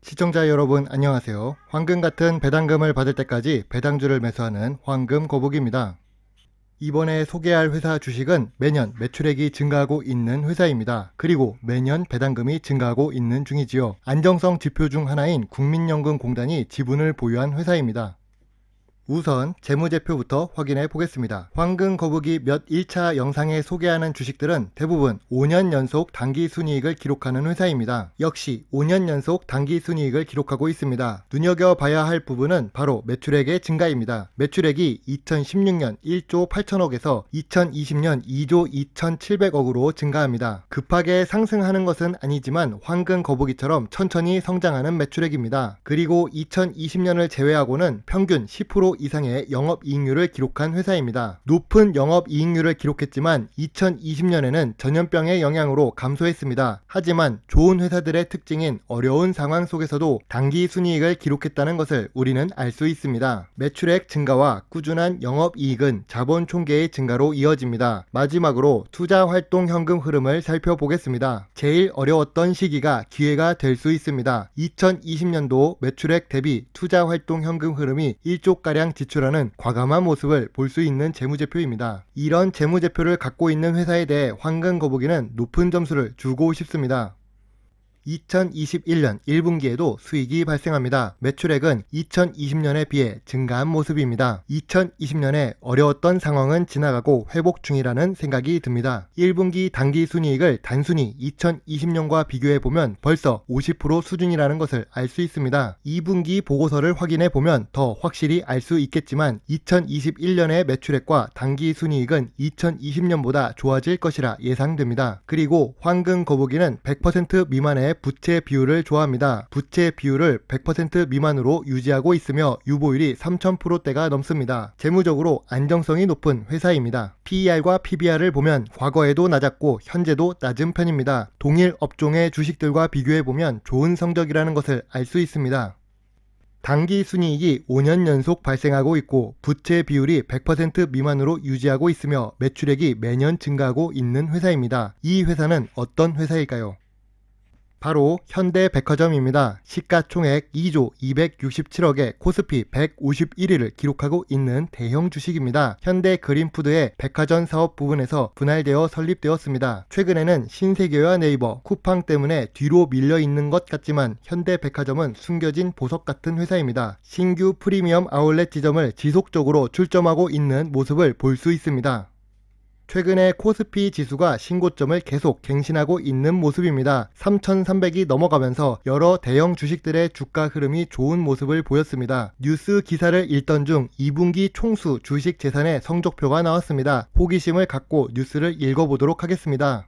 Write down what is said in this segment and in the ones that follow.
시청자 여러분 안녕하세요. 황금 같은 배당금을 받을 때까지 배당주를 매수하는 황금 거북입니다. 이번에 소개할 회사 주식은 매년 매출액이 증가하고 있는 회사입니다. 그리고 매년 배당금이 증가하고 있는 중이지요. 안정성 지표 중 하나인 국민연금공단이 지분을 보유한 회사입니다. 우선 재무제표부터 확인해 보겠습니다. 황금 거북이 몇 1차 영상에 소개하는 주식들은 대부분 5년 연속 당기순이익을 기록하는 회사입니다. 역시 5년 연속 당기순이익을 기록하고 있습니다. 눈여겨봐야 할 부분은 바로 매출액의 증가입니다. 매출액이 2016년 1조 8천억에서 2020년 2조 2,700억으로 증가합니다. 급하게 상승하는 것은 아니지만 황금 거북이처럼 천천히 성장하는 매출액입니다. 그리고 2020년을 제외하고는 평균 10% 이상의 영업이익률을 기록한 회사입니다. 높은 영업이익률을 기록했지만 2020년에는 전염병의 영향으로 감소했습니다. 하지만 좋은 회사들의 특징인 어려운 상황 속에서도 당기순이익을 기록했다는 것을 우리는 알 수 있습니다. 매출액 증가와 꾸준한 영업이익은 자본 총계의 증가로 이어집니다. 마지막으로 투자활동 현금 흐름을 살펴보겠습니다. 제일 어려웠던 시기가 기회가 될 수 있습니다. 2020년도 매출액 대비 투자활동 현금 흐름이 1조가량 지출하는 과감한 모습을 볼 수 있는 재무제표입니다. 이런 재무제표를 갖고 있는 회사에 대해 황금 거북이는 높은 점수를 주고 싶습니다. 2021년 1분기에도 수익이 발생합니다. 매출액은 2020년에 비해 증가한 모습입니다. 2020년에 어려웠던 상황은 지나가고 회복 중이라는 생각이 듭니다. 1분기 당기순이익을 단순히 2020년과 비교해보면 벌써 50% 수준이라는 것을 알 수 있습니다. 2분기 보고서를 확인해보면 더 확실히 알 수 있겠지만 2021년의 매출액과 당기순이익은 2020년보다 좋아질 것이라 예상됩니다. 그리고 황금 거북이는 100% 미만의 부채 비율을 좋아합니다. 부채 비율을 100% 미만으로 유지하고 있으며 유보율이 3000%대가 넘습니다. 재무적으로 안정성이 높은 회사입니다. PER과 PBR을 보면 과거에도 낮았고 현재도 낮은 편입니다. 동일 업종의 주식들과 비교해보면 좋은 성적이라는 것을 알 수 있습니다. 당기순이익이 5년 연속 발생하고 있고 부채 비율이 100% 미만으로 유지하고 있으며 매출액이 매년 증가하고 있는 회사입니다. 이 회사는 어떤 회사일까요? 바로 현대백화점입니다. 시가총액 2조 267억에 코스피 151위를 기록하고 있는 대형 주식입니다. 현대그린푸드의 백화점 사업 부분에서 분할되어 설립되었습니다. 최근에는 신세계와 네이버, 쿠팡 때문에 뒤로 밀려 있는 것 같지만 현대백화점은 숨겨진 보석 같은 회사입니다. 신규 프리미엄 아울렛 지점을 지속적으로 출점하고 있는 모습을 볼 수 있습니다. 최근에 코스피 지수가 신고점을 계속 갱신하고 있는 모습입니다. 3,300이 넘어가면서 여러 대형 주식들의 주가 흐름이 좋은 모습을 보였습니다. 뉴스 기사를 읽던 중 2분기 총수 주식 재산의 성적표가 나왔습니다. 호기심을 갖고 뉴스를 읽어보도록 하겠습니다.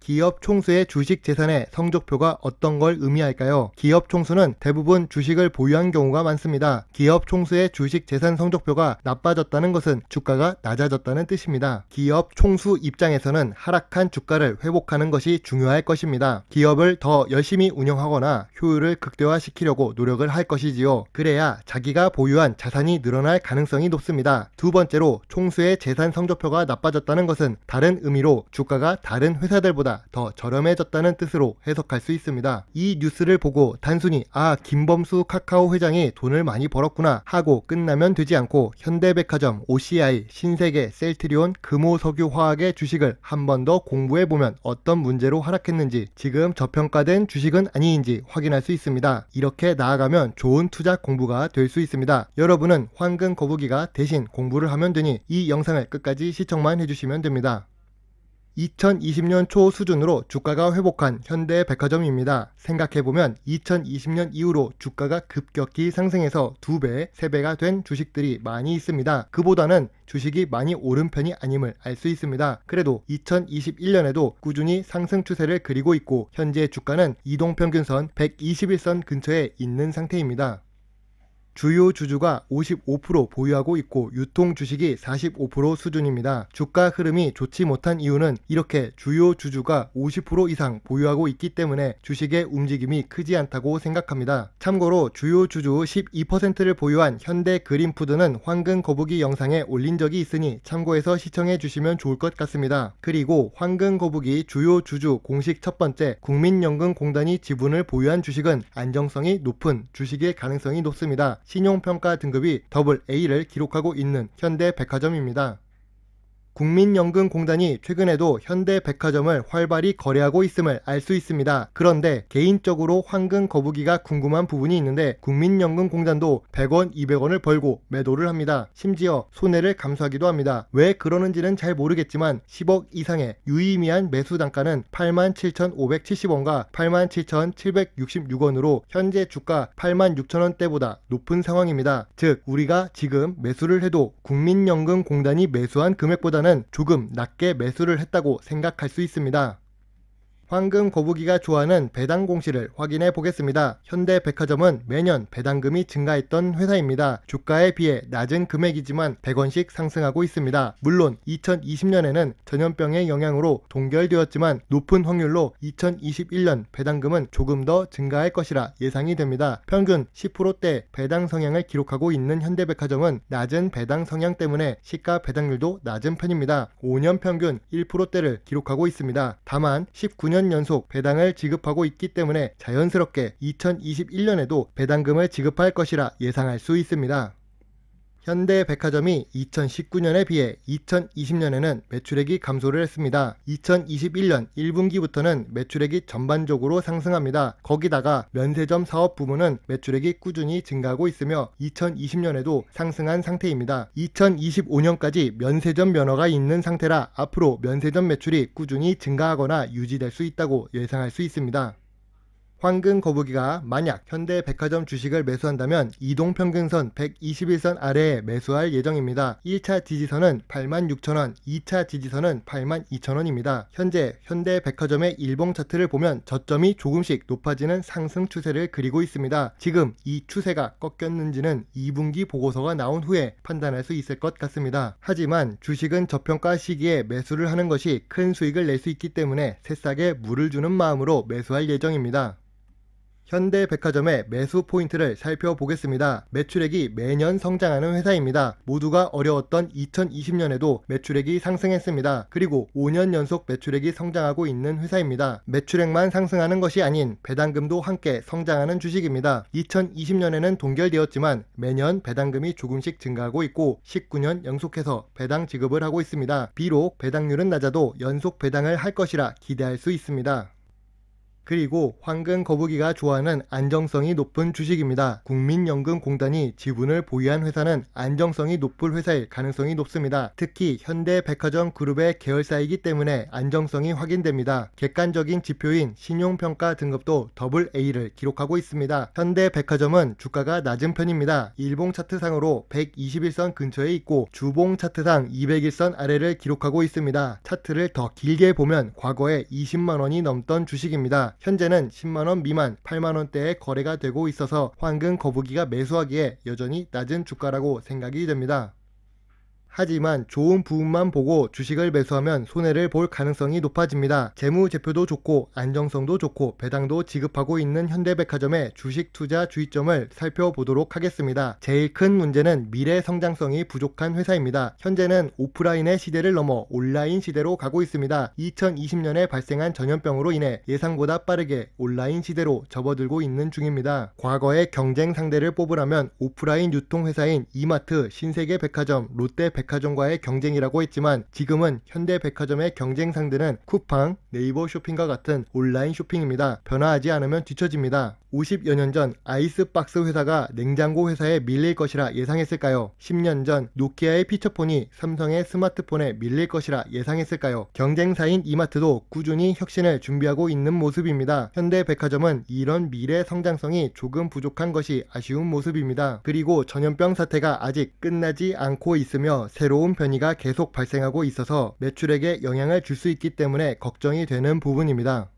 기업 총수의 주식 재산의 성적표가 어떤 걸 의미할까요? 기업 총수는 대부분 주식을 보유한 경우가 많습니다. 기업 총수의 주식 재산 성적표가 나빠졌다는 것은 주가가 낮아졌다는 뜻입니다. 기업 총수 입장에서는 하락한 주가를 회복하는 것이 중요할 것입니다. 기업을 더 열심히 운영하거나 효율을 극대화시키려고 노력을 할 것이지요. 그래야 자기가 보유한 자산이 늘어날 가능성이 높습니다. 두 번째로 총수의 재산 성적표가 나빠졌다는 것은 다른 의미로 주가가 다른 회사들보다 더 저렴해졌다는 뜻으로 해석할 수 있습니다. 이 뉴스를 보고 단순히 김범수 카카오 회장이 돈을 많이 벌었구나 하고 끝나면 되지 않고 현대백화점, OCI, 신세계, 셀트리온, 금호석유화학의 주식을 한 번 더 공부해보면 어떤 문제로 하락했는지 지금 저평가된 주식은 아닌지 확인할 수 있습니다. 이렇게 나아가면 좋은 투자 공부가 될 수 있습니다. 여러분은 황금 거북이가 대신 공부를 하면 되니 이 영상을 끝까지 시청만 해주시면 됩니다. 2020년 초 수준으로 주가가 회복한 현대백화점입니다. 생각해보면 2020년 이후로 주가가 급격히 상승해서 2배, 3배가 된 주식들이 많이 있습니다. 그보다는 주식이 많이 오른 편이 아님을 알 수 있습니다. 그래도 2021년에도 꾸준히 상승 추세를 그리고 있고 현재 주가는 이동평균선 121선 근처에 있는 상태입니다. 주요 주주가 55% 보유하고 있고 유통 주식이 45% 수준입니다. 주가 흐름이 좋지 못한 이유는 이렇게 주요 주주가 50% 이상 보유하고 있기 때문에 주식의 움직임이 크지 않다고 생각합니다. 참고로 주요 주주 12%를 보유한 현대그린푸드는 황금 거북이 영상에 올린 적이 있으니 참고해서 시청해 주시면 좋을 것 같습니다. 그리고 황금 거북이 주요 주주 공식 첫 번째, 국민연금공단이 지분을 보유한 주식은 안정성이 높은 주식일 가능성이 높습니다. 신용평가 등급이 AA를 기록하고 있는 현대백화점입니다. 국민연금공단이 최근에도 현대백화점을 활발히 거래하고 있음을 알 수 있습니다. 그런데 개인적으로 황금 거북이가 궁금한 부분이 있는데 국민연금공단도 100원, 200원을 벌고 매도를 합니다. 심지어 손해를 감수하기도 합니다. 왜 그러는지는 잘 모르겠지만 10억 이상의 유의미한 매수 단가는 87,570원과 87,766원으로 현재 주가 86,000원대보다 높은 상황입니다. 즉 우리가 지금 매수를 해도 국민연금공단이 매수한 금액보다 조금 낮게 매수를 했다고 생각할 수 있습니다. 황금 거북이가 좋아하는 배당 공시를 확인해 보겠습니다. 현대백화점은 매년 배당금이 증가했던 회사입니다. 주가에 비해 낮은 금액이지만 100원씩 상승하고 있습니다. 물론 2020년에는 전염병의 영향으로 동결되었지만 높은 확률로 2021년 배당금은 조금 더 증가할 것이라 예상이 됩니다. 평균 10%대 배당 성향을 기록하고 있는 현대백화점은 낮은 배당 성향 때문에 시가 배당률도 낮은 편입니다. 5년 평균 1%대를 기록하고 있습니다. 다만 19년 연속 배당을 지급하고 있기 때문에 자연스럽게 2021년에도 배당금을 지급할 것이라 예상할 수 있습니다. 현대백화점이 2019년에 비해 2020년에는 매출액이 감소를 했습니다. 2021년 1분기부터는 매출액이 전반적으로 상승합니다. 거기다가 면세점 사업 부문은 매출액이 꾸준히 증가하고 있으며 2020년에도 상승한 상태입니다. 2025년까지 면세점 면허가 있는 상태라 앞으로 면세점 매출이 꾸준히 증가하거나 유지될 수 있다고 예상할 수 있습니다. 황금 거북이가 만약 현대백화점 주식을 매수한다면 이동평균선 121선 아래에 매수할 예정입니다. 1차 지지선은 86,000원, 2차 지지선은 82,000원입니다. 현재 현대백화점의 일봉 차트를 보면 저점이 조금씩 높아지는 상승 추세를 그리고 있습니다. 지금 이 추세가 꺾였는지는 2분기 보고서가 나온 후에 판단할 수 있을 것 같습니다. 하지만 주식은 저평가 시기에 매수를 하는 것이 큰 수익을 낼 수 있기 때문에 새싹에 물을 주는 마음으로 매수할 예정입니다. 현대백화점의 매수 포인트를 살펴보겠습니다. 매출액이 매년 성장하는 회사입니다. 모두가 어려웠던 2020년에도 매출액이 상승했습니다. 그리고 5년 연속 매출액이 성장하고 있는 회사입니다. 매출액만 상승하는 것이 아닌 배당금도 함께 성장하는 주식입니다. 2020년에는 동결되었지만 매년 배당금이 조금씩 증가하고 있고 19년 연속해서 배당 지급을 하고 있습니다. 비록 배당률은 낮아도 연속 배당을 할 것이라 기대할 수 있습니다. 그리고 황금 거북이가 좋아하는 안정성이 높은 주식입니다. 국민연금공단이 지분을 보유한 회사는 안정성이 높을 회사일 가능성이 높습니다. 특히 현대백화점 그룹의 계열사이기 때문에 안정성이 확인됩니다. 객관적인 지표인 신용평가 등급도 AA를 기록하고 있습니다. 현대백화점은 주가가 낮은 편입니다. 일봉 차트상으로 121선 근처에 있고 주봉 차트상 201선 아래를 기록하고 있습니다. 차트를 더 길게 보면 과거에 20만원이 넘던 주식입니다. 현재는 10만원 미만 8만원대에 거래가 되고 있어서 황금 거북이가 매수하기에 여전히 낮은 주가라고 생각이 됩니다. 하지만 좋은 부분만 보고 주식을 매수하면 손해를 볼 가능성이 높아집니다. 재무제표도 좋고 안정성도 좋고 배당도 지급하고 있는 현대백화점의 주식 투자 주의점을 살펴보도록 하겠습니다. 제일 큰 문제는 미래 성장성이 부족한 회사입니다. 현재는 오프라인의 시대를 넘어 온라인 시대로 가고 있습니다. 2020년에 발생한 전염병으로 인해 예상보다 빠르게 온라인 시대로 접어들고 있는 중입니다. 과거의 경쟁 상대를 뽑으라면 오프라인 유통회사인 이마트, 신세계백화점, 롯데백화점과의 경쟁이라고 했지만 지금은 현대백화점의 경쟁 상대는 쿠팡, 네이버 쇼핑과 같은 온라인 쇼핑입니다. 변화하지 않으면 뒤처집니다. 50여 년 전 아이스박스 회사가 냉장고 회사에 밀릴 것이라 예상했을까요? 10년 전 노키아의 피처폰이 삼성의 스마트폰에 밀릴 것이라 예상했을까요? 경쟁사인 이마트도 꾸준히 혁신을 준비하고 있는 모습입니다. 현대백화점은 이런 미래 성장성이 조금 부족한 것이 아쉬운 모습입니다. 그리고 전염병 사태가 아직 끝나지 않고 있으며 새로운 변이가 계속 발생하고 있어서 매출액에 영향을 줄 수 있기 때문에 걱정이 되는 부분입니다.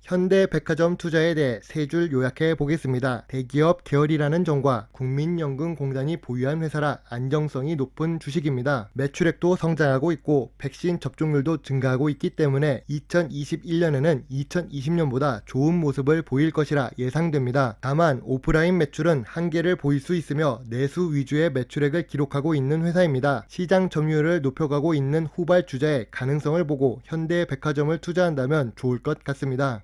현대백화점 투자에 대해 세 줄 요약해 보겠습니다. 대기업 계열이라는 점과 국민연금공단이 보유한 회사라 안정성이 높은 주식입니다. 매출액도 성장하고 있고 백신 접종률도 증가하고 있기 때문에 2021년에는 2020년보다 좋은 모습을 보일 것이라 예상됩니다. 다만 오프라인 매출은 한계를 보일 수 있으며 내수 위주의 매출액을 기록하고 있는 회사입니다. 시장 점유율을 높여가고 있는 후발주자의 가능성을 보고 현대백화점을 투자한다면 좋을 것 같습니다.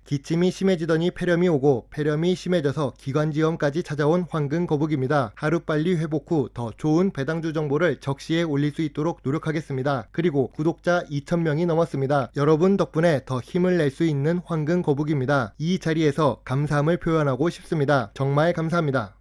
기침이 심해지더니 폐렴이 오고 폐렴이 심해져서 기관지염까지 찾아온 황금거북입니다. 하루빨리 회복 후 더 좋은 배당주 정보를 적시에 올릴 수 있도록 노력하겠습니다. 그리고 구독자 2,000명이 넘었습니다. 여러분 덕분에 더 힘을 낼 수 있는 황금거북입니다. 이 자리에서 감사함을 표현하고 싶습니다. 정말 감사합니다.